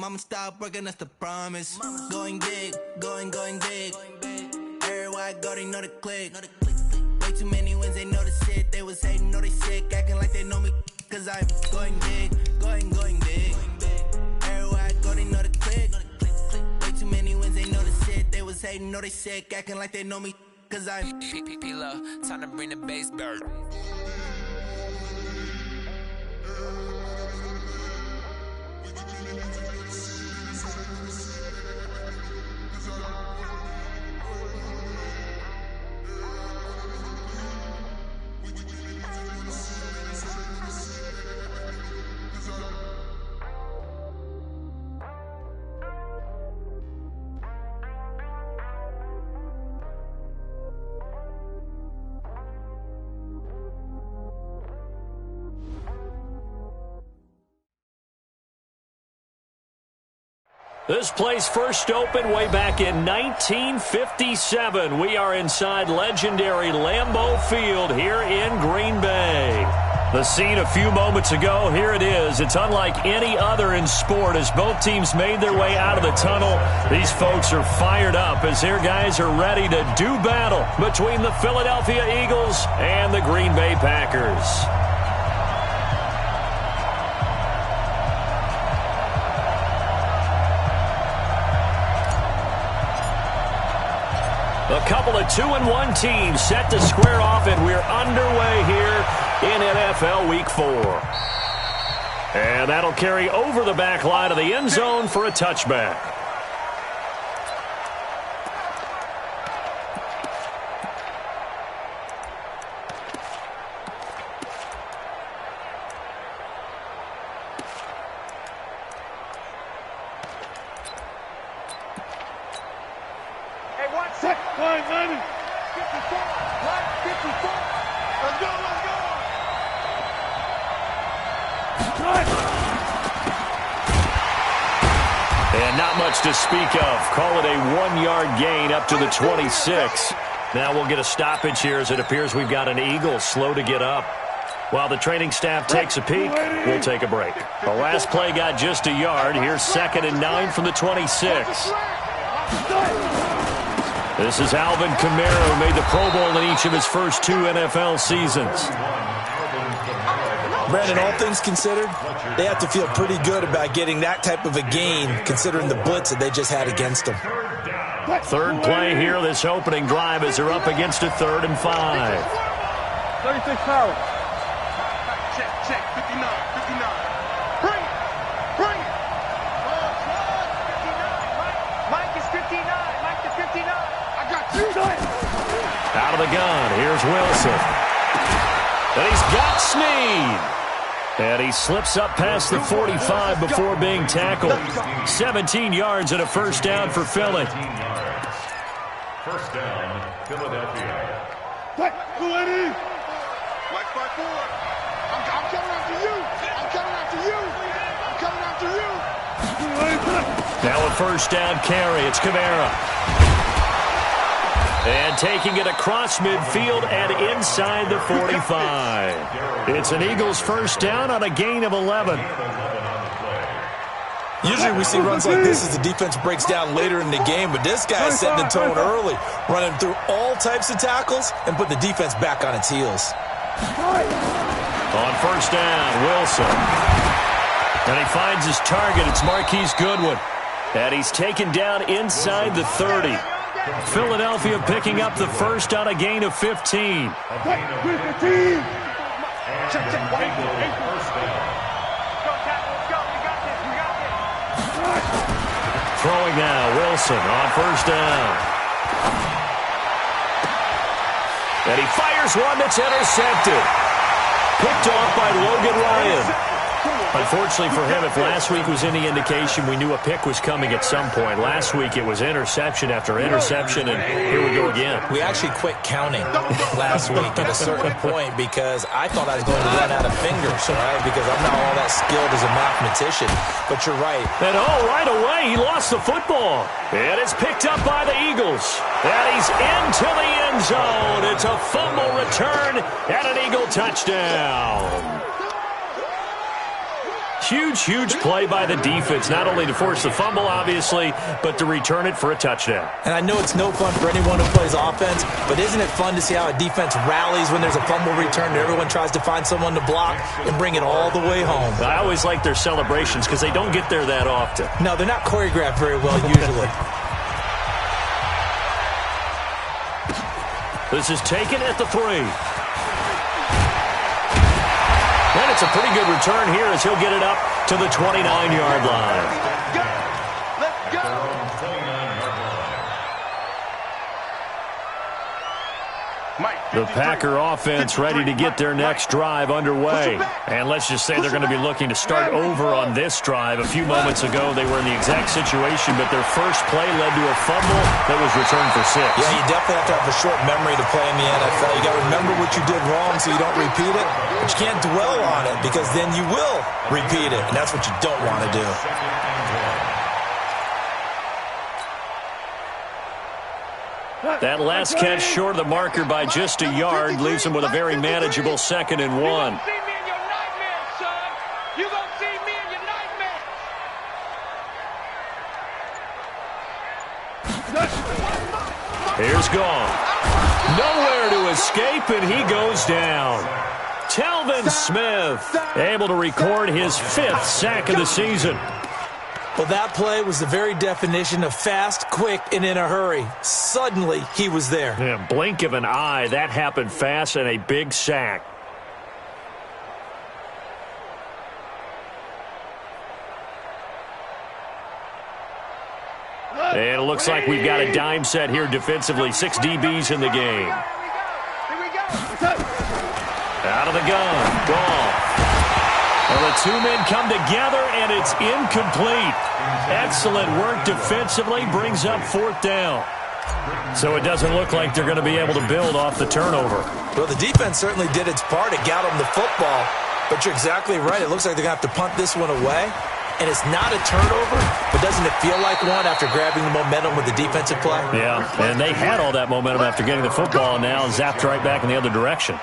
Mama stop working, that's the promise. Going big, going big. Everywhere I go, they know the click. Way too many wins, they know the shit. They was hating, know they sick, acting like they know me. Cause I'm going big, going big. Everywhere I go, they know the click. Way too many wins, they know the shit. They was hating, know they sick, acting like they know me. Cause I'm P-P-P-Low, time to bring the bass bird. This place first opened way back in 1957. We are inside legendary Lambeau Field here in Green Bay. The scene a few moments ago, here it is. It's unlike any other in sport as both teams made their way out of the tunnel. These folks are fired up as their guys are ready to do battle between the Philadelphia Eagles and the Green Bay Packers. A couple of 2-1 teams set to square off, and we're underway here in NFL Week 4. And that'll carry over the back line of the end zone for a touchback. And not much to speak of. Call it a 1-yard gain up to the 26. Now we'll get a stoppage here as it appears we've got an Eagle slow to get up. While the training staff takes a peek, we'll take a break. The last play got just a yard. Here's 2nd and 9 from the 26. This is Alvin Kamara, who made the Pro Bowl in each of his first 2 NFL seasons. Brandon, all things considered, they have to feel pretty good about getting that type of a gain, considering the blitz that they just had against them. Third play here, this opening drive, as they're up against a 3rd and 5. 36 power. Check, 59. Bring it. Mike is 59. I got you. Out of the gun, here's Wilson. And he's got Snead. And he slips up past the 45 before being tackled. 17 yards and a first down for Philly. First down, Philadelphia. Mike 5-4. I'm coming after you. Now a first down carry. It's Kamara. And taking it across midfield and inside the 45. It's an Eagles first down on a gain of 11. Usually we see runs like this as the defense breaks down later in the game, but this guy is setting the tone early, running through all types of tackles and put the defense back on its heels. On first down, Wilson. And he finds his target. It's Marquise Goodwin. And he's taken down inside the 30. Philadelphia picking up the first on a gain of 15. Throwing now, Wilson on first down. And he fires one that's intercepted. Picked off by Logan Ryan. Unfortunately for him, if last week was any indication, we knew a pick was coming at some point. Last week it was interception after interception, and here we go again. We actually quit counting last week at a certain point because I thought I was going to run out of fingers, right? Because I'm not all that skilled as a mathematician. But you're right. And right away, he lost the football. And it's picked up by the Eagles. And he's into the end zone. It's a fumble return and an Eagle touchdown. huge, huge play by the defense, not only to force the fumble, obviously, but to return it for a touchdown. And I know it's no fun for anyone who plays offense, but isn't it fun to see how a defense rallies when there's a fumble return and everyone tries to find someone to block and bring it all the way home? I always like their celebrations because they don't get there that often. No, they're not choreographed very well usually. This is taken at the 3. And it's a pretty good return here as he'll get it up to the 29-yard line. Let's go. The Packer offense ready to get their next drive underway. And let's just say they're going to be looking to start over on this drive. A few moments ago, they were in the exact situation, but their first play led to a fumble that was returned for 6. Yeah, you definitely have to have a short memory to play in the NFL. You got to remember what you did wrong so you don't repeat it. But you can't dwell on it because then you will repeat it, and that's what you don't want to do. That last catch short of the marker by just a yard leaves him with a very manageable 2nd and 1. You're going to see me in your nightmares, son. You're going to see me in your nightmares. Here's gone. Nowhere to escape, and he goes down. Telvin Smith able to record his 5th sack of the season. Well, that play was the very definition of fast, quick, and in a hurry. Suddenly, he was there. Yeah, blink of an eye, that happened fast, and a big sack. And it looks like we've got a dime set here defensively. 6 DBs in the game. Here we go. Out of the gun. Ball. Well, the 2 men come together, and it's incomplete. Excellent work defensively. Brings up 4th down. So it doesn't look like they're going to be able to build off the turnover. Well, the defense certainly did its part. It got them the football. But you're exactly right. It looks like they're going to have to punt this one away. And it's not a turnover, but doesn't it feel like one after grabbing the momentum with the defensive play? Yeah, and they had all that momentum after getting the football, and now zapped right back in the other direction.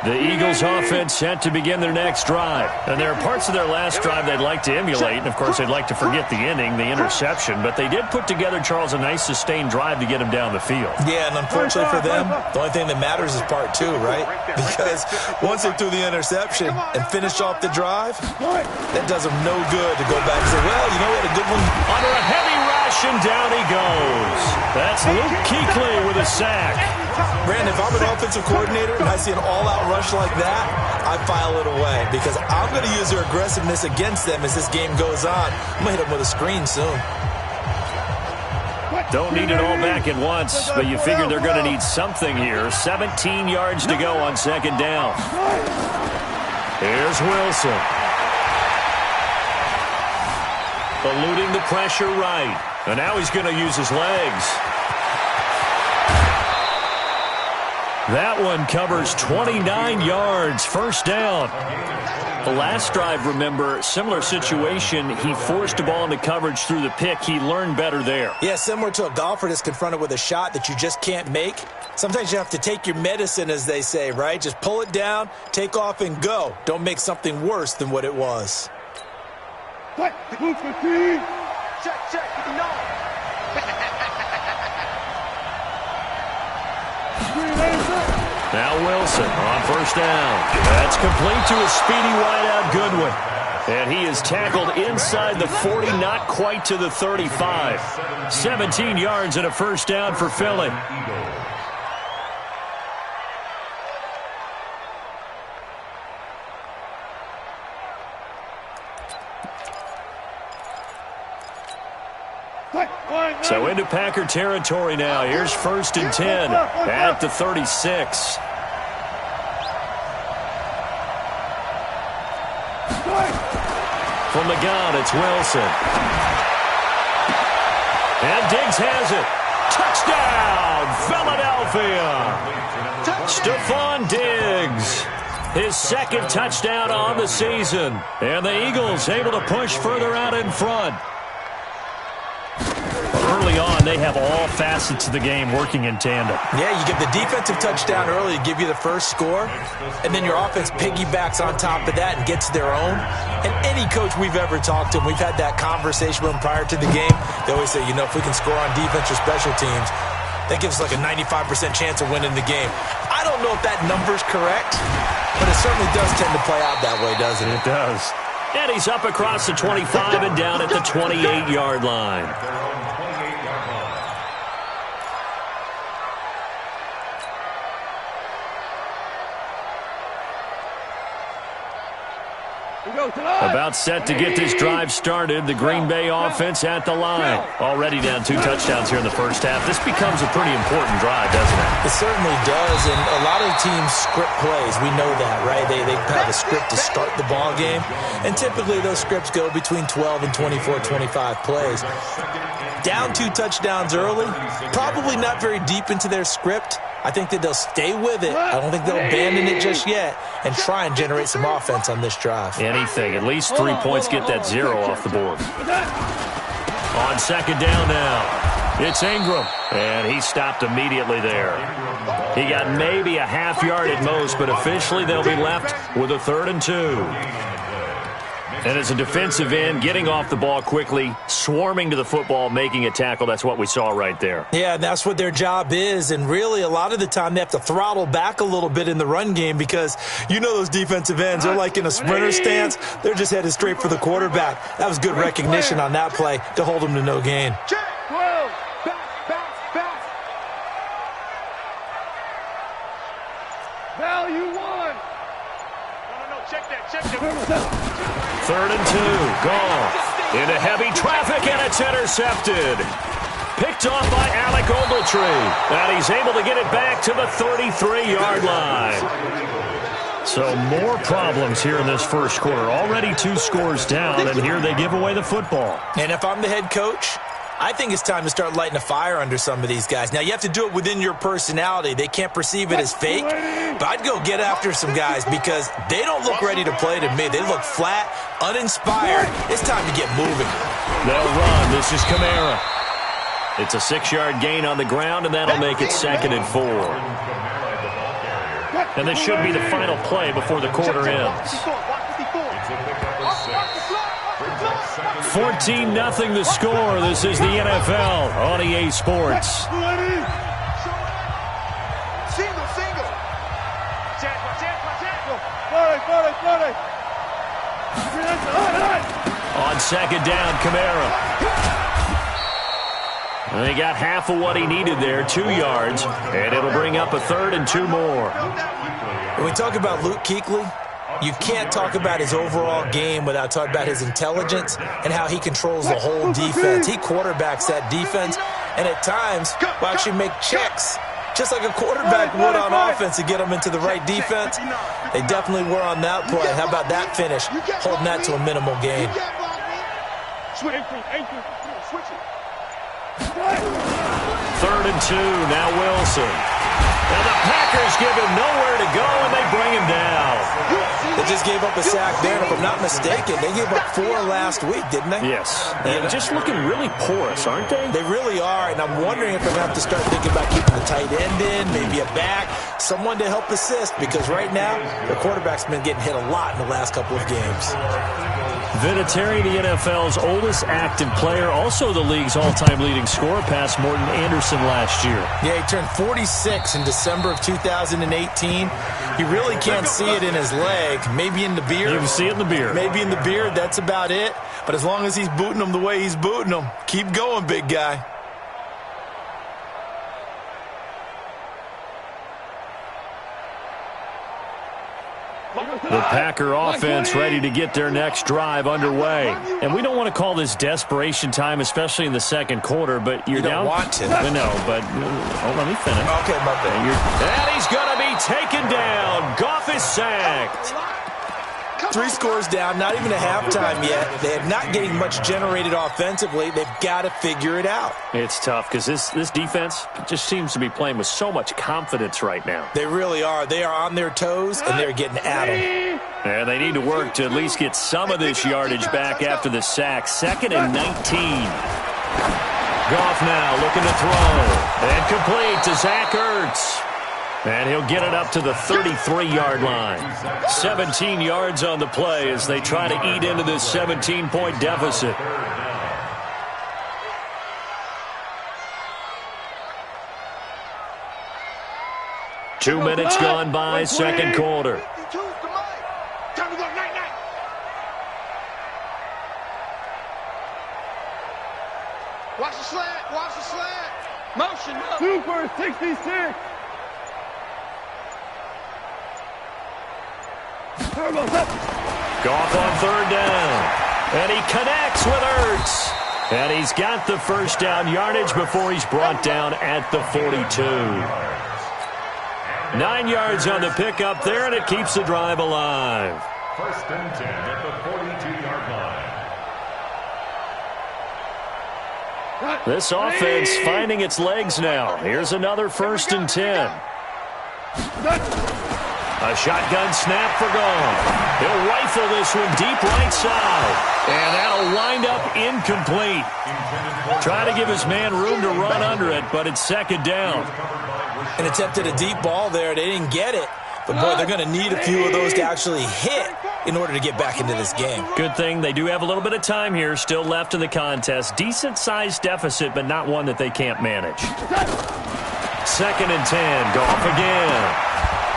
The Eagles offense set to begin their next drive. And there are parts of their last drive they'd like to emulate. And, of course, they'd like to forget the ending, the interception. But they did put together, Charles, a nice sustained drive to get him down the field. Yeah, and unfortunately for them, the only thing that matters is part 2, right? Because once they threw the interception and finished off the drive, that does them no good to go back and say, well, you know what, a good one. Under a heavy rush, and down he goes. That's Luke Kuechly with a sack. Brandon, if I'm an offensive coordinator and I see an all-out rush like that, I file it away because I'm going to use their aggressiveness against them as this game goes on. I'm going to hit them with a screen soon. Don't need it all back at once, but you figure they're going to need something here. 17 yards to go on 2nd down. Here's Wilson. Eluding the pressure right. And now he's going to use his legs. That one covers 29 yards, 1st down. The last drive, remember, similar situation. He forced a ball into coverage through the pick. He learned better there. Yeah, similar to a golfer that's confronted with a shot that you just can't make. Sometimes you have to take your medicine, as they say, right? Just pull it down, take off, and go. Don't make something worse than what it was. Check, no. Now Wilson on 1st down. That's complete to a speedy wideout Goodwin. And he is tackled inside the 40, not quite to the 35. 17 yards and a 1st down for Philly. So into Packer territory now. Here's 1st and 10 at the 36. From the gun, it's Wilson. And Diggs has it. Touchdown, Philadelphia. Stephon Diggs. His 2nd touchdown on the season. And the Eagles able to push further out in front. Early on, they have all facets of the game working in tandem. Yeah, you get the defensive touchdown early to give you the first score, and then your offense piggybacks on top of that and gets their own. And any coach we've ever talked to, and we've had that conversation with them prior to the game, they always say, if we can score on defense or special teams, that gives us like a 95% chance of winning the game. I don't know if that number's correct, but it certainly does tend to play out that way, doesn't it? It does. And he's up across the 25 and down at the 28-yard line. About set to get this drive started. The Green Bay offense at the line. Already down 2 touchdowns here in the first half. This becomes a pretty important drive, doesn't it? It certainly does, and a lot of teams script plays. We know that, right? They have a script to start the ball game, and typically those scripts go between 12 and 24, 25 plays. Down 2 touchdowns early, probably not very deep into their script. I think that they'll stay with it. I don't think they'll abandon it just yet and try and generate some offense on this drive. Anything. At least 3 points, get that 0 off the board. On second down now, it's Ingram, and he stopped immediately there. He got maybe a half yard at most, but officially they'll be left with a 3rd and 2. And as a defensive end, getting off the ball quickly, swarming to the football, making a tackle, that's what we saw right there. Yeah, that's what their job is, and really a lot of the time they have to throttle back a little bit in the run game because those defensive ends, they're like in a sprinter stance. They're just headed straight for the quarterback. That was good recognition on that play to hold them to no gain. Value 1. No, check that. 3rd and 2, gone. Into heavy traffic, and it's intercepted. Picked off by Alec Ogletree. And he's able to get it back to the 33-yard line. So more problems here in this first quarter. Already 2 scores down, and here they give away the football. And if I'm the head coach, I think it's time to start lighting a fire under some of these guys. Now, you have to do it within your personality. They can't perceive it as fake, but I'd go get after some guys because they don't look ready to play to me. They look flat, uninspired. It's time to get moving. They'll run. This is Kamara. It's a 6-yard gain on the ground, and that'll make it 2nd and 4. And this should be the final play before the quarter ends. 14-0 the score. This is the NFL on EA Sports. On second down, Kamara. And he got half of what he needed there, 2 yards, and it'll bring up a 3rd and 2 more. When we talk about Luke Kuechly, you can't talk about his overall game without talking about his intelligence and how he controls the whole defense. He quarterbacks that defense, and at times will actually make checks, just like a quarterback would on offense to get them into the right defense. They definitely were on that play. How about that finish, holding that to a minimal gain. 3rd and 2, now Wilson. And the Packers give him nowhere to go, and they bring him down. They just gave up a sack there, and if I'm not mistaken, they gave up 4 last week, didn't they? Yes. And just looking really porous, aren't they? They really are, and I'm wondering if they're going to have to start thinking about keeping the tight end in, maybe a back, someone to help assist, because right now, the quarterback's been getting hit a lot in the last couple of games. Vinatieri, the NFL's oldest active player, also the league's all-time leading scorer, passed Morton Anderson last year. Yeah, he turned 46 in December of 2018. You really can't see it in his leg. Maybe in the beard. You can see it in the beard. Maybe in the beard, that's about it. But as long as he's booting them the way he's booting them, keep going, big guy. The Packer offense ready to get their next drive underway. And we don't want to call this desperation time, especially in the second quarter, but you're down. You don't want to. No, but let me finish. Okay, my bad. And he's going to be taken down. Goff is sacked. 3 scores down, not even a halftime yet. They are not getting much generated offensively. They've got to figure it out. It's tough because this defense just seems to be playing with so much confidence right now. They really are. They are on their toes, and they're getting at them. And they need to work to at least get some of this yardage back after the sack. 2nd and 19. Goff now looking to throw. And complete to Zach Ertz. And he'll get it up to the 33-yard line. 17 yards on the play as they try to eat into this 17-point deficit. Two minutes gone by, second quarter. Watch the slant. Watch the slant. Motion up. Super 66. Goff on third down. And he connects with Ertz. And he's got the first down yardage before he's brought down at the 42. 9 yards on the pickup there, and it keeps the drive alive. First and 10 at the 42-yard line. This offense finding its legs now. Here's another first and 10. A shotgun snap for Goff. He'll rifle this one deep right side. And that'll wind up incomplete. Try to give his man room to run under it, but it's second down. And attempted a deep ball there. They didn't get it. But, boy, they're going to need a few of those to actually hit in order to get back into this game. Good thing they do have a little bit of time here still left in the contest. Decent-sized deficit, but not one that they can't manage. Second and 10. Goff again.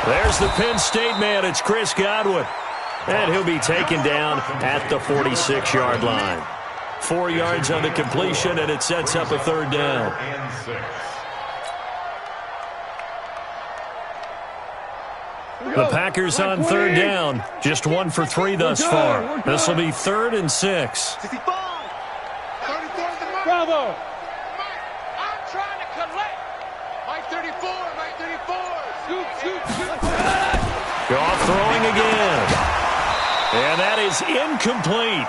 There's the Penn State man. It's Chris Godwin. And he'll be taken down at the 46-yard line. 4 yards on the completion, and it sets up a third down. The Packers on third down. Just 1 for 3 thus far. This will be 3rd and 6. Bravo. I'm trying to collect. Mike 34. Mike 34. Scoop. Goff throwing again. And that is incomplete.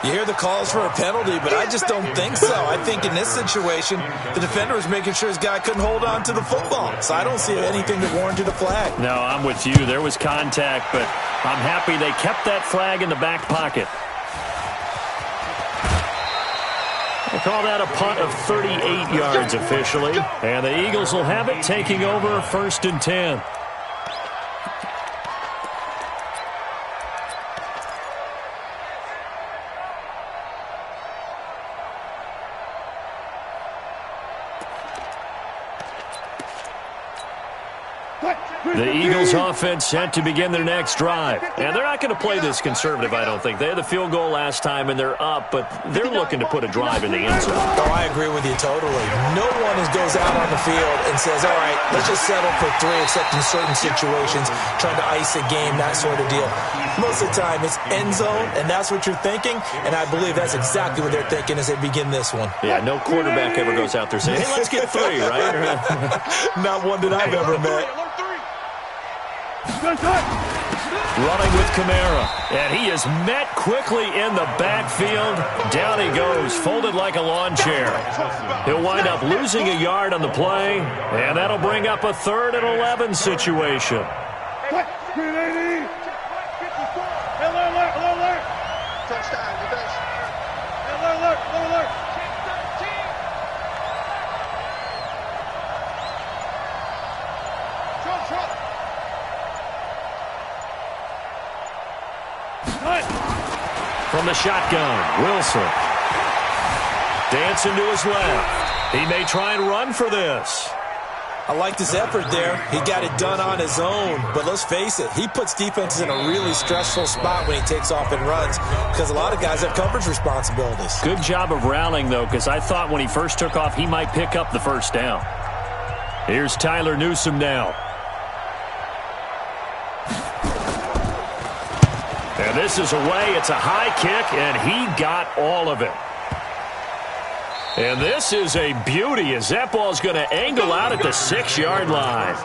You hear the calls for a penalty, but I just don't think so. I think in this situation, the defender was making sure his guy couldn't hold on to the football. So I don't see anything that warranted a flag. No, I'm with you. There was contact, but I'm happy they kept that flag in the back pocket. They call that a punt of 38 yards officially. And the Eagles will have it, taking over 1st and 10. The Eagles offense set to begin their next drive. And they're not going to play this conservative, I don't think. They had the field goal last time, and they're up, but they're looking to put a drive in the end zone. Oh, I agree with you totally. No one goes out on the field and says, all right, let's just settle for 3, except in certain situations, trying to ice a game, that sort of deal. Most of the time, it's end zone, and that's what you're thinking, and I believe that's exactly what they're thinking as they begin this one. Yeah, no quarterback ever goes out there saying, hey, let's get 3, right? Not one that I've ever met. Running with Kamara, and he is met quickly in the backfield. Down he goes, folded like a lawn chair. He'll wind up losing a yard on the play, and that'll bring up a 3rd and 11 situation. From the shotgun, Wilson. Dancing to his left. He may try and run for this. I liked his effort there. He got it done on his own. But let's face it, he puts defenses in a really stressful spot when he takes off and runs because a lot of guys have coverage responsibilities. Good job of rallying, though, because I thought when he first took off, he might pick up the first down. Here's Tyler Newsome now. And this is away. It's a high kick, and he got all of it. And this is a beauty as that ball's going to angle out at the 6-yard line.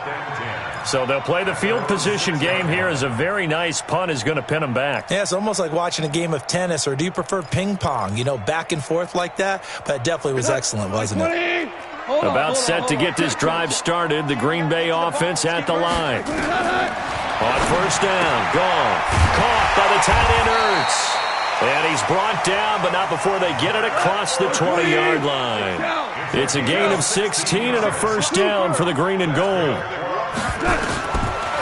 So they'll play the field position game here as a very nice punt is going to pin them back. Yeah, it's almost like watching a game of tennis, or do you prefer ping pong? You know, back and forth like that? But it definitely was excellent, wasn't it? About set to get this drive started, the Green Bay offense at the line. On first down, gone. Caught by the tight end Ertz. And he's brought down, but not before they get it across the 20-yard line. It's a gain of 16 and a first down for the green and gold.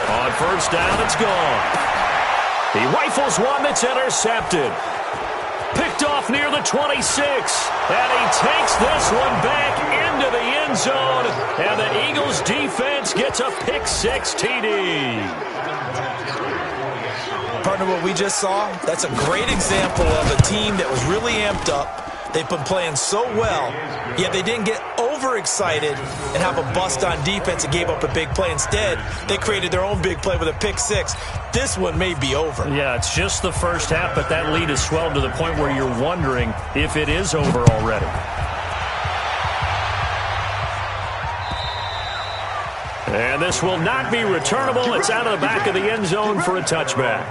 On first down, it's gone. He rifles one that's intercepted. Picked off near the 26. And he takes this one back into the end zone. And the Eagles defense gets a pick six TD. Partner, what we just saw, that's a great example of a team that was really amped up. They've been playing so well, yet they didn't get overexcited and have a bust on defense and gave up a big play. Instead, they created their own big play with a pick six. This one may be over. Yeah, it's just the first half, but that lead has swelled to the point where you're wondering if it is over already. And this will not be returnable. It's out of the back of the end zone for a touchback.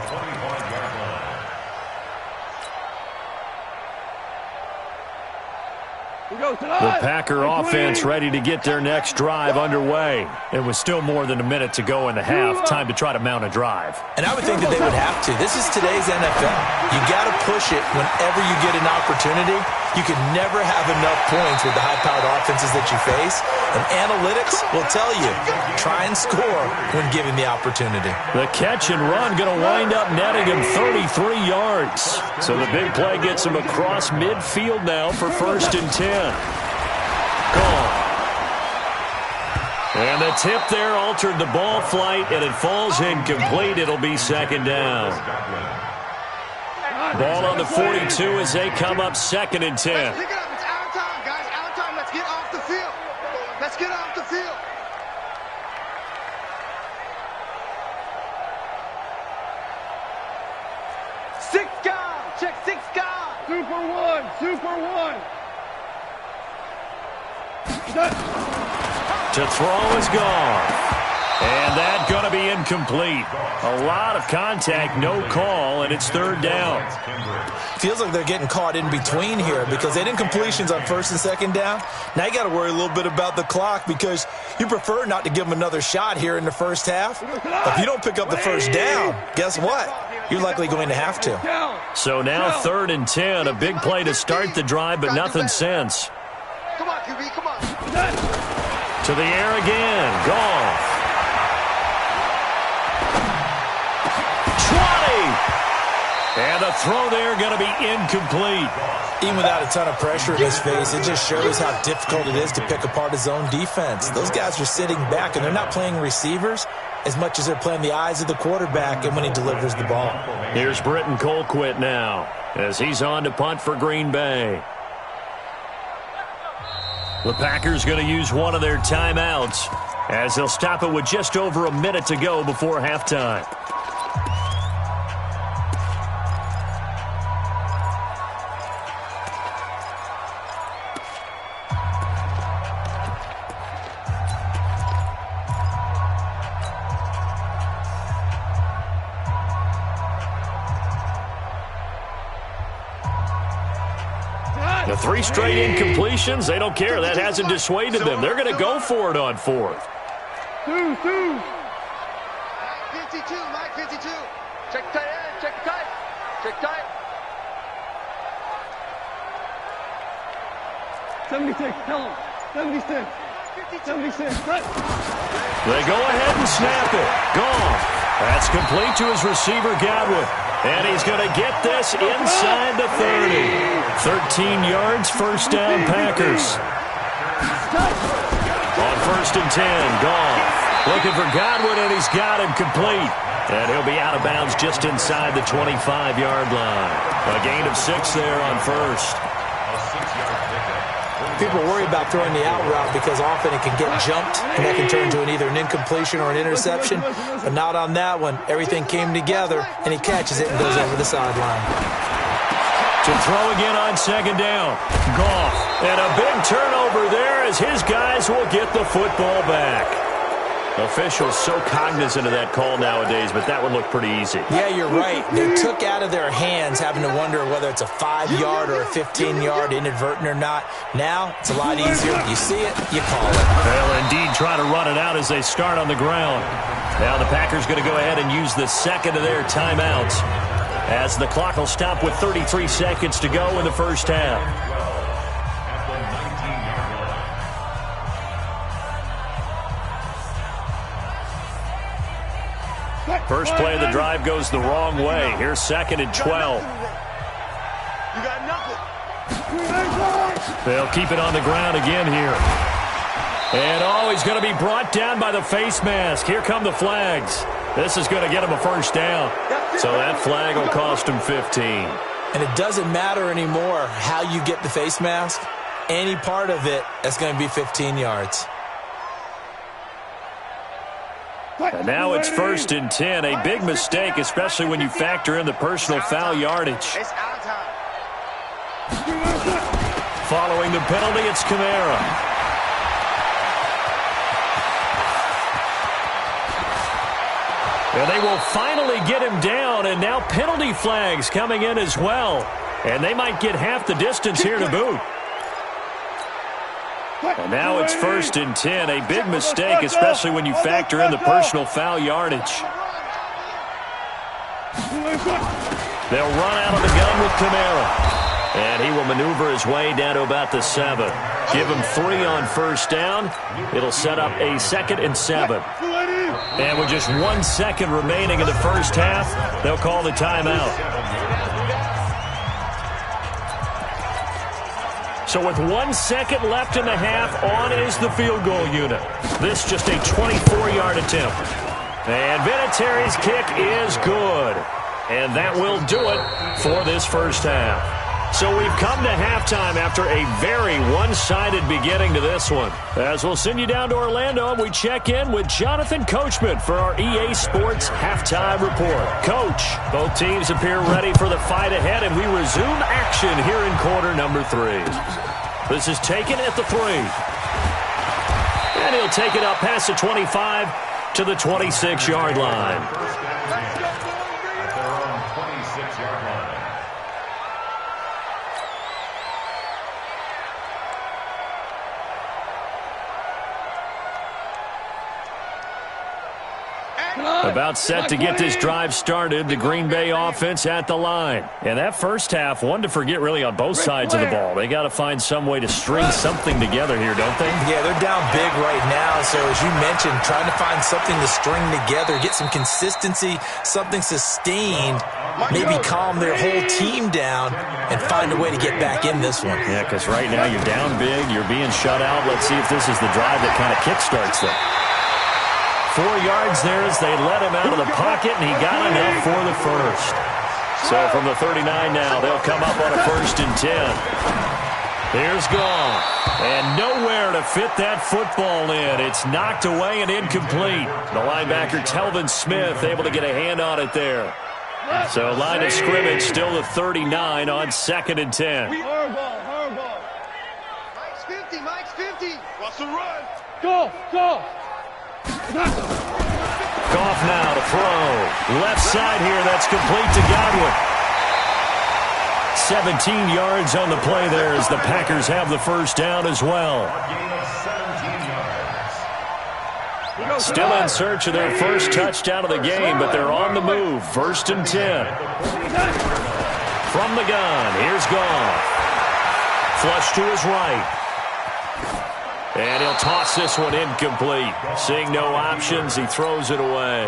The Packer offense ready to get their next drive underway. It was still more than a minute to go in the half. Time to try to mount a drive. And I would think that they would have to. This is today's NFL. You got to push it whenever you get an opportunity. You can never have enough points with the high-powered offenses that you face. And analytics will tell you, try and score when given the opportunity. The catch and run going to wind up netting him 33 yards. So the big play gets him across midfield now for 1st and 10. Gone. And the tip there altered the ball flight, and it falls incomplete. It'll be 2nd down. Ball on the 42 as they come up 2nd and 10. Pick it up. It's our time, guys. Our time. Let's get off the field. Let's get off the field. Six guys. Check 6 guys. Super one. Super one. To throw is gone. And that's going to be incomplete. A lot of contact, no call, and it's 3rd down. Feels like they're getting caught in between here because they didn't completions on 1st and 2nd down. Now you got to worry a little bit about the clock because you prefer not to give them another shot here in the first half. If you don't pick up the first down, guess what? You're likely going to have to. So now 3rd and 10, a big play to start the drive, but nothing since. Come on, QB. Come on. To the air again. Goff. 20. And the throw there going to be incomplete. Even without a ton of pressure in his face, it just shows how difficult it is to pick apart his own defense. Those guys are sitting back, and they're not playing receivers as much as they're playing the eyes of the quarterback and when he delivers the ball. Here's Britton Colquitt now as he's on to punt for Green Bay. The Packers going to use one of their timeouts as they'll stop it with just over a minute to go before halftime. The 3 straight incompletions, they don't care. That hasn't dissuaded them. They're going to go for it on 4th. 2. 52, Mike 52. Check tight end, check tight. Check tight. 76, tell him. 76. 76. Cut. They go ahead and snap it. Gone. That's complete to his receiver, Godwin. And he's going to get this inside the 30. 13 yards, 1st down, Packers. On 1st and 10, Goff. Looking for Godwin, and he's got him complete. And he'll be out of bounds just inside the 25-yard line. A gain of 6 there on 1st. People worry about throwing the out route because often it can get jumped, and that can turn into either an incompletion or an interception. But not on that one. Everything came together, and he catches it and goes over the sideline. To throw again on 2nd down. Goff. And a big turnover there as his guys will get the football back. Officials so cognizant of that call nowadays, but that would look pretty easy. Yeah, you're right. They took out of their hands having to wonder whether it's a 5-yard or a 15-yard inadvertent or not. Now, it's a lot easier. You see it, you call it. They'll indeed try to run it out as they start on the ground. Now the Packers going to go ahead and use the 2nd of their timeouts. as the clock will stop with 33 seconds to go in the first half. First play of the drive goes the wrong way. Here's 2nd and 12. You got nothing. They'll keep it on the ground again here. And he's going to be brought down by the face mask. Here come the flags. This is going to get him a first down. So that flag will cost him 15. And it doesn't matter anymore how you get the face mask. Any part of it, that's going to be 15 yards. And now it's 1st and 10. A big mistake, especially when you factor in the personal foul yardage. It's our time. Following the penalty, it's Kamara. And they will finally get him down, and now penalty flags coming in as well. And they might get half the distance here to boot. And now it's 1st and 10. A big mistake, especially when you factor in the personal foul yardage. They'll run out of the gun with Kamara. And he will maneuver his way down to about the 7. Give him 3 on first down. It'll set up a 2nd and 7. And with just 1 second remaining in the first half, they'll call the timeout. So with 1 second left in the half, on is the field goal unit. This just a 24-yard attempt. And Vinatieri's kick is good. And that will do it for this first half. So we've come to halftime after a very one-sided beginning to this one. As we'll send you down to Orlando, we check in with Jonathan Coachman for our EA Sports Halftime Report. Coach, both teams appear ready for the fight ahead, and we resume action here in quarter number 3. This is taken at the 3. And he'll take it up past the 25 to the 26-yard line. About set to get this drive started, the Green Bay offense at the line. And that first half, one to forget really on both sides of the ball. They got to find some way to string something together here, don't they? Yeah, they're down big right now. So as you mentioned, trying to find something to string together, get some consistency, something sustained, maybe calm their whole team down and find a way to get back in this one. Yeah, because right now you're down big, you're being shut out. Let's see if this is the drive that kind of kickstarts them. 4 yards there as they let him out of the pocket, and he got enough for the first. So from the 39 now, they'll come up on a 1st and 10. Here's gone. And nowhere to fit that football in. It's knocked away and incomplete. The linebacker, Telvin Smith, able to get a hand on it there. So line of scrimmage still the 39 on 2nd and 10. Horrible. Mike's 50. What's the run? Go. Goff now to throw. Left side here, that's complete to Godwin. 17 yards on the play there as the Packers have the first down as well. Still in search of their first touchdown of the game, but they're on the move. 1st and 10. From the gun, here's Goff. Flush to his right. And he'll toss this one incomplete. Seeing no options, he throws it away.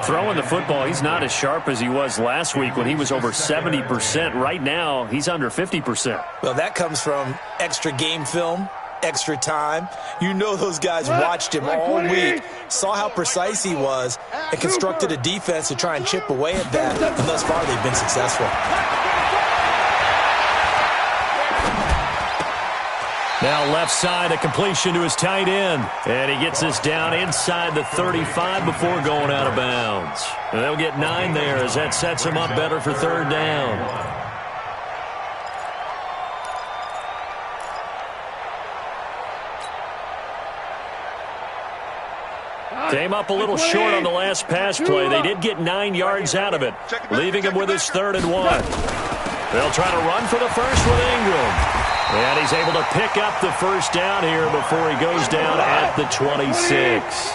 Throwing the football, he's not as sharp as he was last week when he was over 70%. Right now, he's under 50%. Well, that comes from extra game film, extra time. You know those guys watched him all week, saw how precise he was, and constructed a defense to try and chip away at that. And thus far, they've been successful. Now left side, a completion to his tight end. And he gets this down inside the 35 before going out of bounds. And they'll get 9 there as that sets him up better for 3rd down. Came up a little short on the last pass play. They did get 9 yards out of it, leaving him with his 3rd and 1. They'll try to run for the first with Ingram. And he's able to pick up the first down here before he goes down at the 26.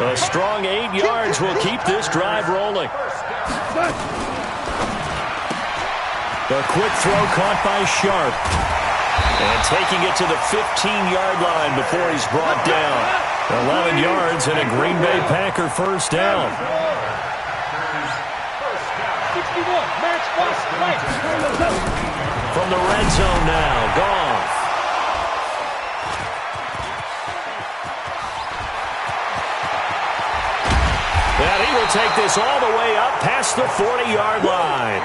A strong 8 yards will keep this drive rolling. The quick throw caught by Sharp. And taking it to the 15-yard line before he's brought down. 11 yards and a Green Bay Packer first down. 61, match plus, right. From the red zone now, Goff. And he will take this all the way up past the 40-yard line.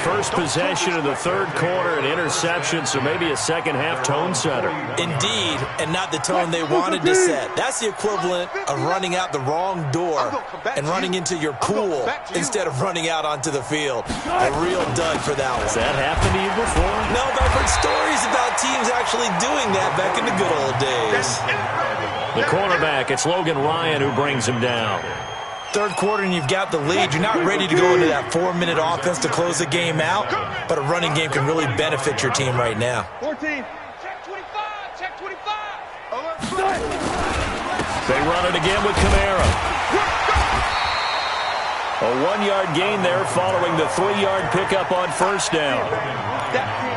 First possession of the third quarter, an interception, so maybe a second-half tone setter. Indeed, and not the tone they wanted to set. That's the equivalent of running out the wrong door and running into your pool instead of running out onto the field. A real dud for that one. Has that happened to you before? No, but I've heard stories about teams actually doing that back in the good old days. The quarterback, it's Logan Ryan who brings him down. Third quarter and you've got the lead. You're not ready to go into that 4-minute offense to close the game out, but a running game can really benefit your team right now. 14. Check 25, check 25. They run it again with Kamara. A 1-yard gain there following the 3-yard pickup on first down.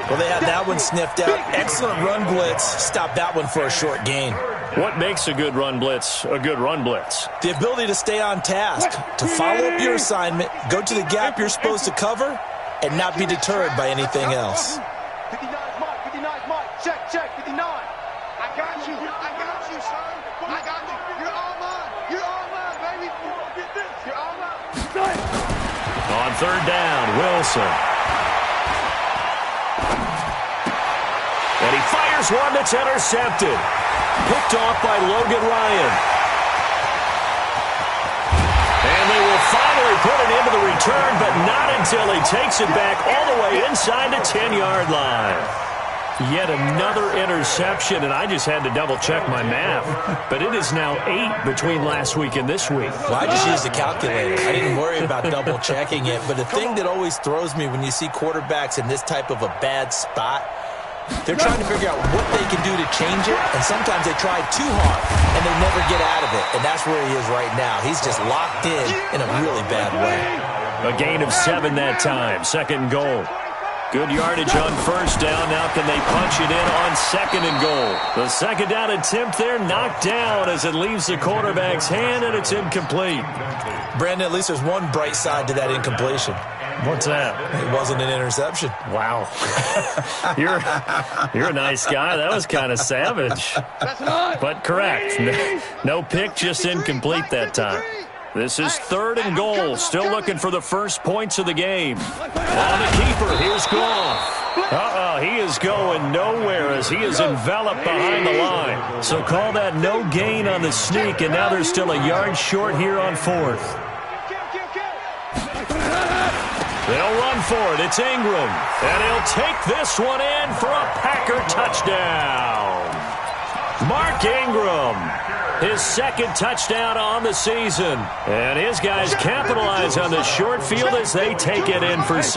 Well, they had that one sniffed out. Excellent run blitz. Stop that one for a short gain. What makes a good run blitz a good run blitz? The ability to stay on task, to follow up your assignment, go to the gap you're supposed to cover, and not be deterred by anything else. 59 mark, 59 mark. Check, 59. I got you, son. I got you. You're all mine, baby. Get this. You're all mine. On third down, Wilson. And he fires one that's intercepted. Picked off by Logan Ryan. And they will finally put it into the return, but not until he takes it back all the way inside the 10-yard line. Yet another interception, and I just had to double-check my math. But it is now 8 between last week and this week. Well, I just used a calculator. I didn't worry about double-checking it. But the thing that always throws me when you see quarterbacks in this type of a bad spot, they're trying to figure out what they can do to change it, and sometimes they try too hard, and they never get out of it. And that's where he is right now. He's just locked in a really bad way. A gain of 7 that time, second and goal. Good yardage on first down. Now can they punch it in on second and goal? The second down attempt there knocked down as it leaves the quarterback's hand, and it's incomplete. Brandon, at least there's one bright side to that incompletion. What's that? It wasn't an interception. Wow. You're a nice guy. That was kind of savage. But correct. No pick, just incomplete that time. This is third and goal. Still looking for the first points of the game. On the keeper, here's Goff. He is going nowhere as he is enveloped behind the line. So call that no gain on the sneak, and now they're still a yard short here on fourth. They'll run for it. It's Ingram. And he'll take this one in for a Packer touchdown. Mark Ingram, his second touchdown on the season. And his guys capitalize on the short field as they take it in for 6.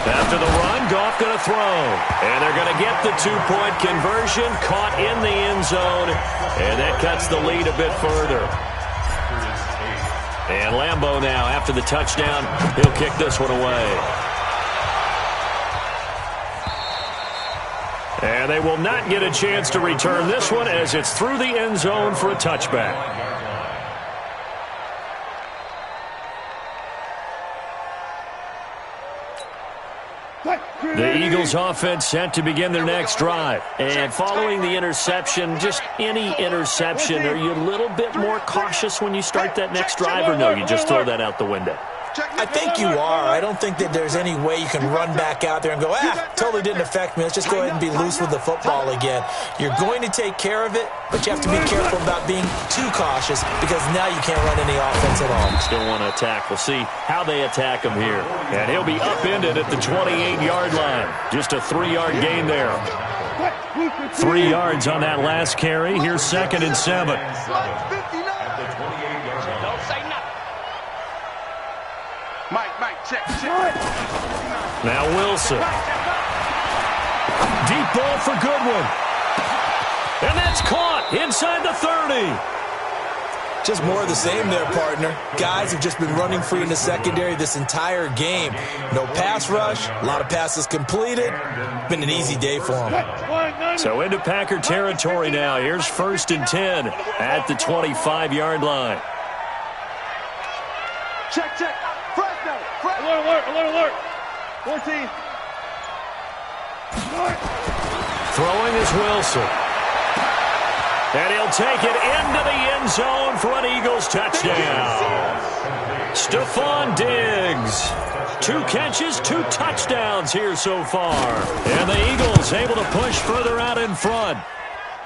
After the run, Goff going to throw. And they're going to get the 2-point conversion, caught in the end zone. And that cuts the lead a bit further. And Lambeau now, after the touchdown, he'll kick this one away. And they will not get a chance to return this one as it's through the end zone for a touchback. The Eagles offense set to begin their next drive. And following the interception, just any interception, are you a little bit more cautious when you start that next drive, or no, you just throw that out the window? I think you are. I don't think that there's any way you can run back out there and go, totally didn't affect me. Let's just go ahead and be loose with the football again. You're going to take care of it, but you have to be careful about being too cautious because now you can't run any offense at all. Still want to attack. We'll see how they attack him here. And he'll be upended at the 28-yard line. Just a 3-yard gain there. 3 yards on that last carry. Here's second and 7. Mike, check. Now Wilson. Deep ball for Goodwin. And that's caught inside the 30. Just more of the same there, partner. Guys have just been running free in the secondary this entire game. No pass rush, a lot of passes completed. Been an easy day for them. So into Packer territory now. Here's 1st and 10 at the 25-yard line. Check. Fresno. Alert. 14. Throwing is Wilson. And he'll take it into the end zone for an Eagles touchdown. Stephon Diggs. 2 catches, 2 touchdowns here so far. And the Eagles able to push further out in front.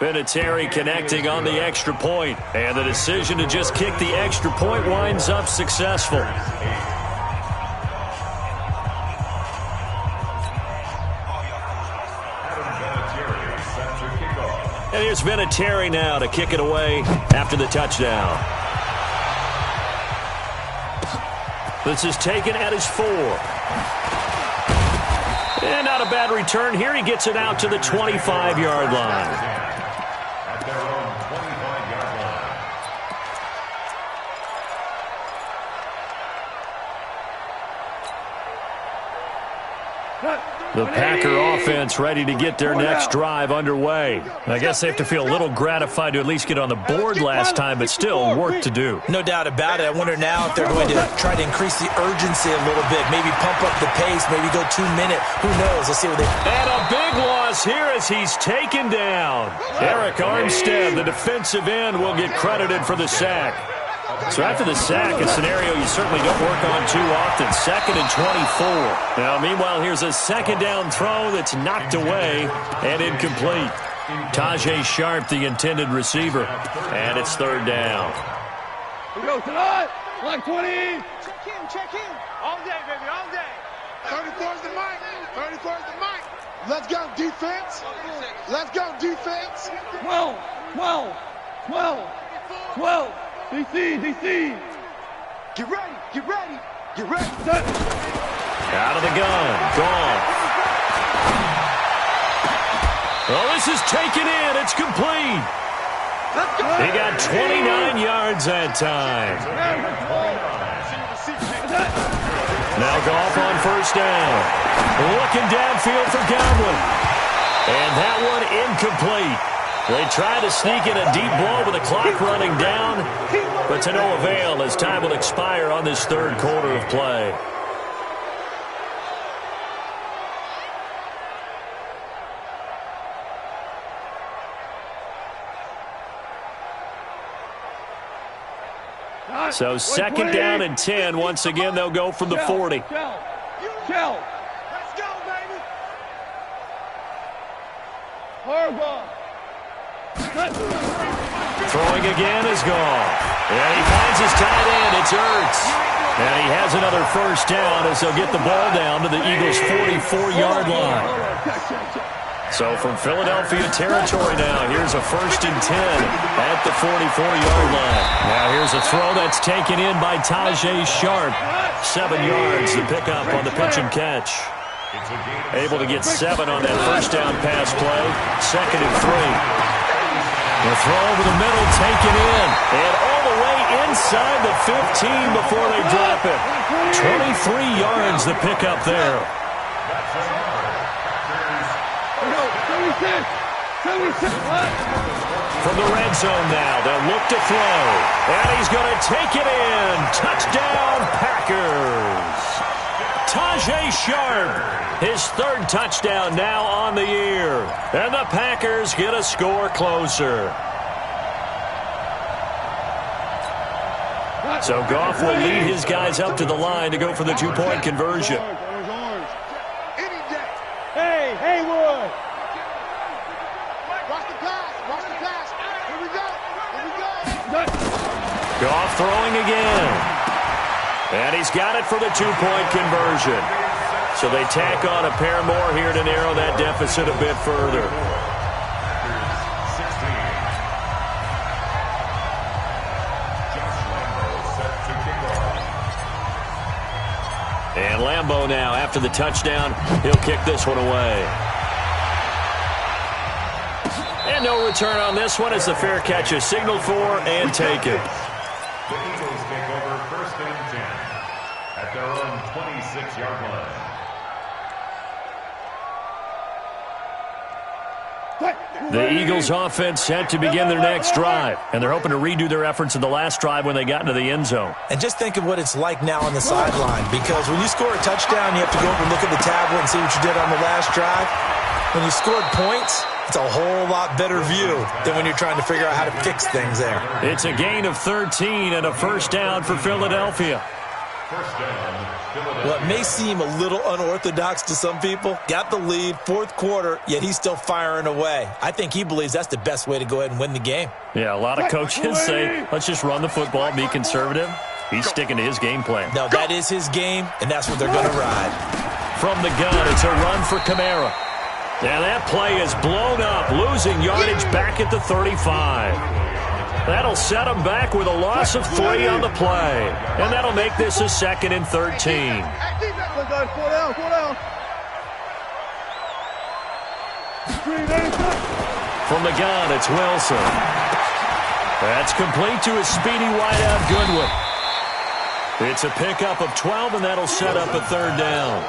Vinatieri connecting on the extra point. And the decision to just kick the extra point winds up successful. And here's Vinatieri now to kick it away after the touchdown. This is taken at his 4. And not a bad return here. He gets it out to the 25-yard line. At their own 25-yard line. The Packer offense ready to get their next drive underway. I guess they have to feel a little gratified to at least get on the board last time, but still work to do. No doubt about it. I wonder now if they're going to try to increase the urgency a little bit, maybe pump up the pace, maybe go 2 minute. Who knows? Let's see what they... And a big loss here as he's taken down. Eric Armstead, the defensive end, will get credited for the sack. So after the sack, a scenario you certainly don't work on too often. 2nd and 24. Now, meanwhile, here's a second down throw that's knocked away and incomplete. Tajay Sharp, the intended receiver, and it's 3rd down. We go tonight. Like 20. Check in. All day, baby, all day. 34's the mic. 34's the mic. Let's go, defense. Let's go, defense. 12. DC. Get ready. Out of the gun. Gone. Well, this is taken in. It's complete. He got 29 yards that time. Now Goff on 1st down. Looking downfield for Godwin. And that one incomplete. They tried to sneak in a deep ball with the clock running down, but to no avail as time will expire on this 3rd quarter of play. So 2nd down and 10. Once again, they'll go from the 40. Shell. Let's go, baby. Harbaugh. Throwing again is Goff. And he finds his tight end. It's Ertz. And he has another 1st down as they'll get the ball down to the Eagles' 44-yard line. So from Philadelphia territory now, here's a 1st and 10 at the 44-yard line. Now here's a throw that's taken in by Tajay Sharp. 7 yards, the pickup on the pitch and catch. Able to get 7 on that 1st down pass play. 2nd and 3. The throw over the middle taken in. And all the way inside the 15 before they drop it. 23 yards the pickup there. From the red zone now, they'll look to throw. And he's going to take it in. Touchdown, Packers. Tajay Sharp, his 3rd touchdown now on the year. And the Packers get a score closer. So Goff will lead his guys up to the line to go for the 2-point conversion. Hey, Haywood. Watch the pass. Here we go. Goff throwing again. And he's got it for the 2-point conversion. So they tack on a pair more here to narrow that deficit a bit further. And Lambeau now, after the touchdown, he'll kick this one away. And no return on this one as the fair catch is signaled for and taken. The Eagles take over 1st and 10 at their own 26-yard line. The Eagles offense set to begin their next drive, and they're hoping to redo their efforts in the last drive when they got into the end zone. And just think of what it's like now on the sideline, because when you score a touchdown, you have to go over and look at the tablet and see what you did on the last drive. When you scored points, it's a whole lot better view than when you're trying to figure out how to fix things there. It's a gain of 13 and a first down for Philadelphia. First down, Philadelphia. Well, it may seem a little unorthodox to some people. Got the lead, 4th quarter, yet he's still firing away. I think he believes that's the best way to go ahead and win the game. Yeah, a lot of coaches say, let's just run the football, be conservative. He's sticking to his game plan. No, that is his game, and that's what they're going to ride. From the gun, it's a run for Kamara. And that play is blown up, losing yardage back at the 35. That'll set him back with a loss of 3 on the play. And that'll make this a 2nd and 13. From the gun, it's Wilson. That's complete to his speedy wideout Goodwin. It's a pickup of 12, and that'll set up a 3rd down.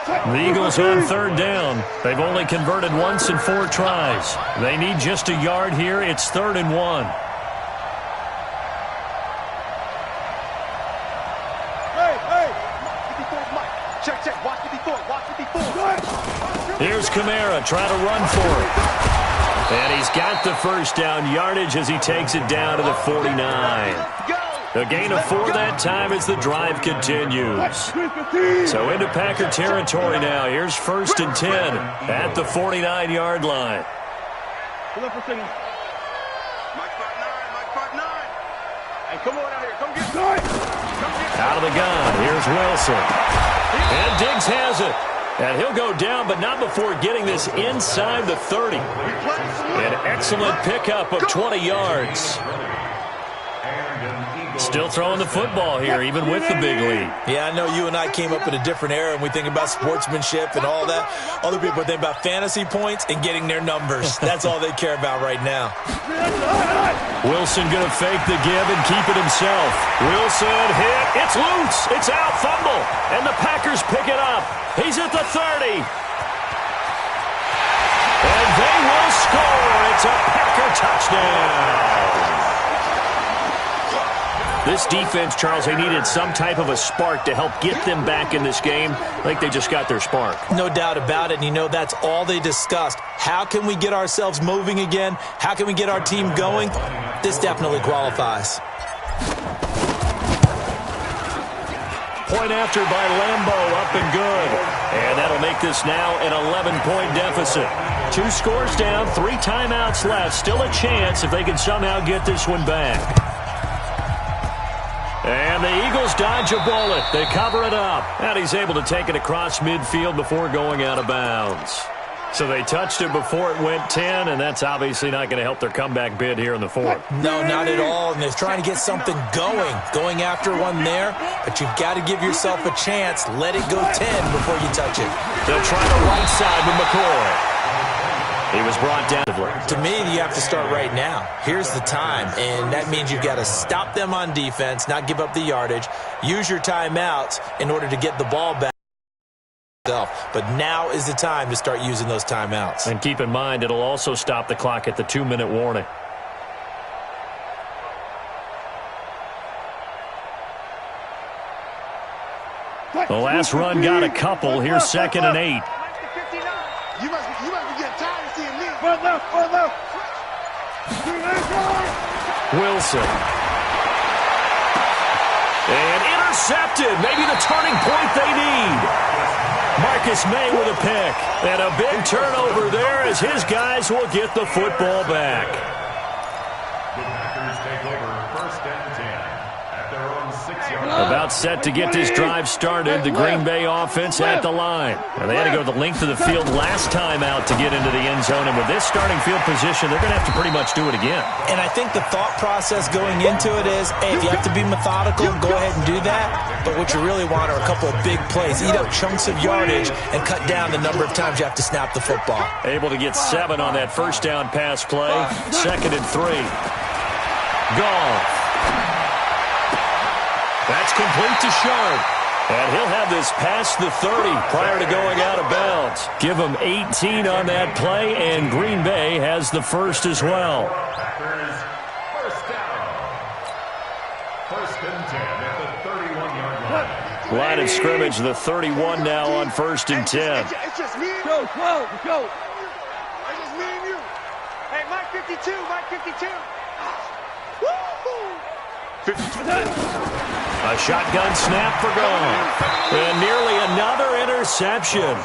The Eagles on 3rd down. They've only converted once in 4 tries. They need just a yard here. It's 3rd and 1. Check. Watch 54. Here's Kamara trying to run for it. And he's got the first down yardage as he takes it down to the 49. A gain of 4 that time as the drive continues. So into Packer territory now. Here's 1st and 10 at the 49-yard line. Mike 5-9. Hey, come on out here. Come get Out of the gun. Here's Wilson. And Diggs has it. And he'll go down, but not before getting this inside the 30. An excellent pickup of 20 yards. Still throwing the football here, even with the big lead. Yeah, I know you and I came up in a different era, and we think about sportsmanship and all that. Other people think about fantasy points and getting their numbers. That's all they care about right now. Wilson going to fake the give and keep it himself. Wilson hit. It's loose. It's out. Fumble. And the Packers pick it up. He's at the 30. And they will score. It's a Packer touchdown. This defense, Charles, they needed some type of a spark to help get them back in this game. I think they just got their spark. No doubt about it, and you know that's all they discussed. How can we get ourselves moving again? How can we get our team going? This definitely qualifies. Point after by Lambeau, up and good. And that'll make this now an 11-point deficit. 2 scores down, 3 timeouts left. Still a chance if they can somehow get this one back. And the Eagles dodge a bullet. They cover it up. And he's able to take it across midfield before going out of bounds. So they touched it before it went 10, and that's obviously not going to help their comeback bid here in the 4th. No, not at all. And they're trying to get something going after one there. But you've got to give yourself a chance. Let it go 10 before you touch it. They'll try the right side with McCoy. He was brought down. To me, you have to start right now. Here's the time, and that means you've got to stop them on defense, not give up the yardage, use your timeouts in order to get the ball back. But now is the time to start using those timeouts. And keep in mind, it'll also stop the clock at the 2-minute warning. The last run got a couple. Here's 2nd and 8. You must be getting tired of seeing me. Wilson. And intercepted. Maybe the turning point they need. Marcus May with a pick. And a big turnover there as his guys will get the football back. The Packers take over 1st and 10 at their own 6-yard line. About set to get this drive started, the Green Bay offense at the line. And they had to go the length of the field last time out to get into the end zone. And with this starting field position, they're going to have to pretty much do it again. And I think the thought process going into it is, hey, if you have to be methodical, go ahead and do that. But what you really want are a couple of big plays. Eat up chunks of yardage and cut down the number of times you have to snap the football. Able to get 7 on that first down pass play. 2nd and 3. Goff. That's complete to Sharp. And he'll have this past the 30 prior to going out of bounds. Give him 18 on that play, and Green Bay has the first as well. Packers, first down. 1st and 10 at the 31-yard line. Line of scrimmage, the 31 now on 1st and 10. It's just me and Go, go, go. It's just me and you. Hey, Mike 52, Mike 52. Woo! 52. A shotgun snap for Goff. And nearly another interception.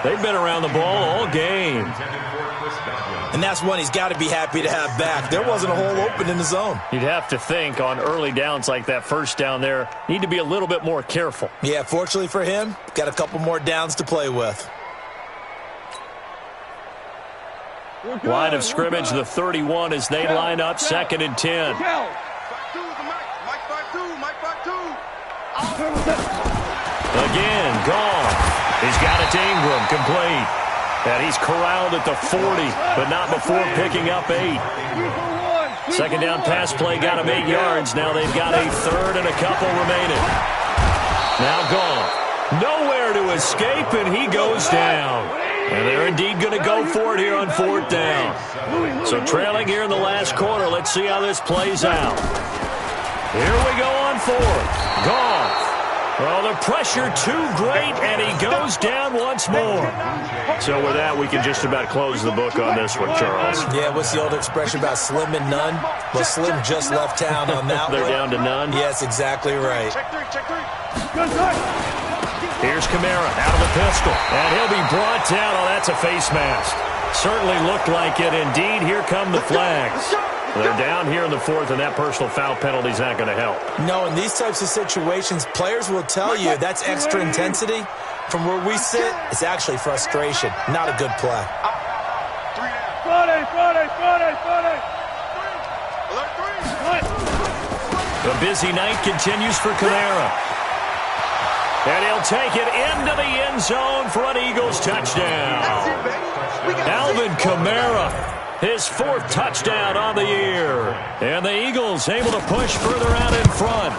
They've been around the ball all game. And that's one he's got to be happy to have back. There wasn't a hole open in the zone. You'd have to think on early downs like that first down there, need to be a little bit more careful. Yeah, fortunately for him, got a couple more downs to play with. Line of scrimmage, the 31 as they line up, 2nd and 10. Again, Goff. He's got it to Ingram, complete. And he's corralled at the 40, but not before picking up 8. 2nd down pass play got him 8 yards. Now they've got a 3rd and a couple remaining. Now Goff. Nowhere to escape, and he goes down. And they're indeed going to go for it here on 4th down. So trailing here in the last quarter, let's see how this plays out. Here we go on 4th. Goff. Well, the pressure too great, and he goes down once more. So with that, we can just about close the book on this one, Charles. Yeah, what's the old expression about slim and none? Well, Slim just left town on that They're one. down to none? Yes, exactly right. Check three. Here's Kamara out of the pistol, and he'll be brought down. Oh, that's a face mask. Certainly looked like it. Indeed, here come the flags. They're down here in the 4th, and that personal foul penalty is not going to help. No, in these types of situations, players will tell you that's extra intensity. From where we sit, it's actually frustration, not a good play. Friday. The busy night continues for Kamara. And he'll take it into the end zone for an Eagles touchdown. Alvin Kamara, his 4th touchdown on the year. And the Eagles able to push further out in front.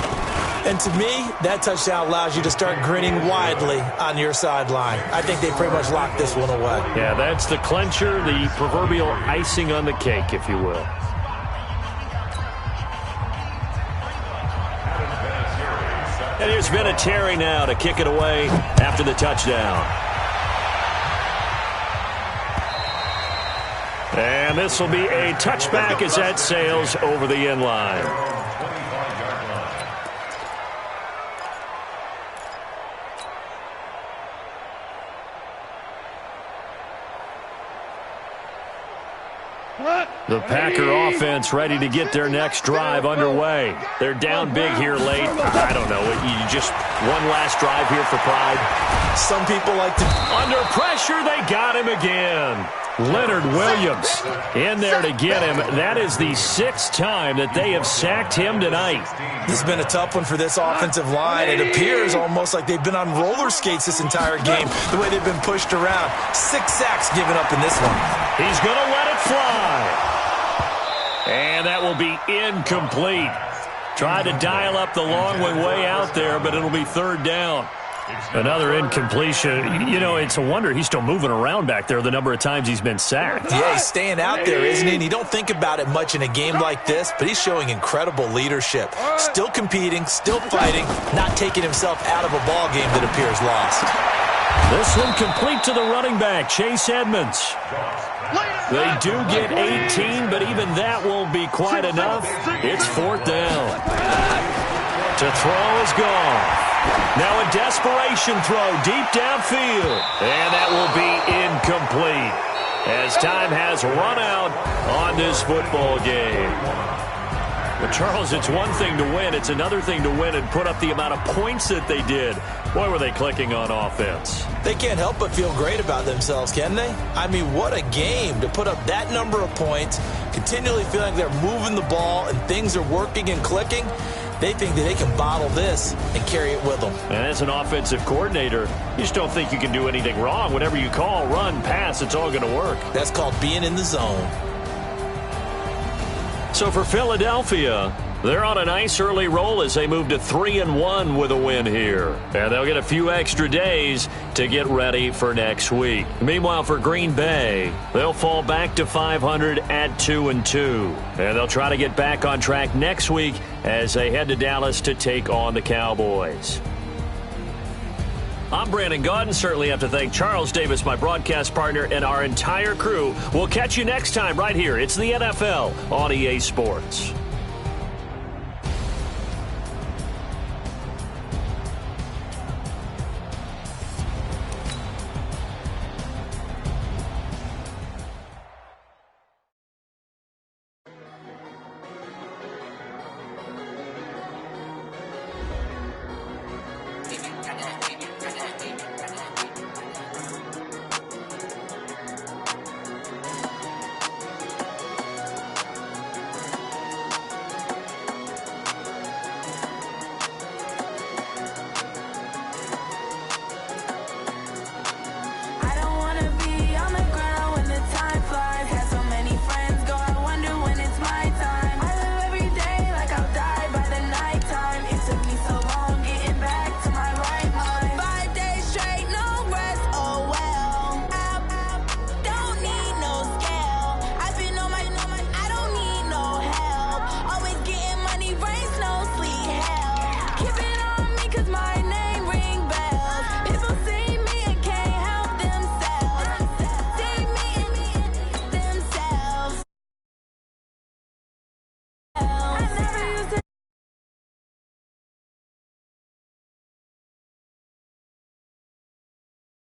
And to me, that touchdown allows you to start grinning widely on your sideline. I think they pretty much locked this one away. Yeah, that's the clincher, the proverbial icing on the cake, if you will. And here's Vinatieri now to kick it away after the touchdown. And this will be a touchback as that sails over the end line. The Packer offense ready to get their next drive underway. They're down big here late. I don't know. You just one last drive here for pride. Some people like to... Under pressure, they got him again. Leonard Williams in there to get him. That is the 6th time that they have sacked him tonight. This has been a tough one for this offensive line. It appears almost like they've been on roller skates this entire game, the way they've been pushed around. 6 sacks given up in this one. He's going to let it fly. And that will be incomplete. Tried to dial up the long way out there, but it'll be 3rd down. Another incompletion. You know, it's a wonder he's still moving around back there the number of times he's been sacked. Yeah, he's staying out there, isn't he? And you don't think about it much in a game like this, but he's showing incredible leadership. Still competing, still fighting, not taking himself out of a ball game that appears lost. This one complete to the running back, Chase Edmonds. They do get 18, but even that won't be quite enough. It's 4th down. To throw is gone. Now a desperation throw deep downfield. And that will be incomplete as time has run out on this football game. But, Charles, it's one thing to win. It's another thing to win and put up the amount of points that they did. Boy, were they clicking on offense. They can't help but feel great about themselves, can they? I mean, what a game to put up that number of points, continually feeling like they're moving the ball and things are working and clicking. They think that they can bottle this and carry it with them. And as an offensive coordinator, you just don't think you can do anything wrong. Whatever you call, run, pass, it's all going to work. That's called being in the zone. So for Philadelphia, they're on a nice early roll as they move to 3-1 with a win here. And they'll get a few extra days to get ready for next week. Meanwhile, for Green Bay, they'll fall back to 500 at 2-2. And they'll try to get back on track next week as they head to Dallas to take on the Cowboys. I'm Brandon Gaudin. Certainly have to thank Charles Davis, my broadcast partner, and our entire crew. We'll catch you next time right here. It's the NFL on EA Sports.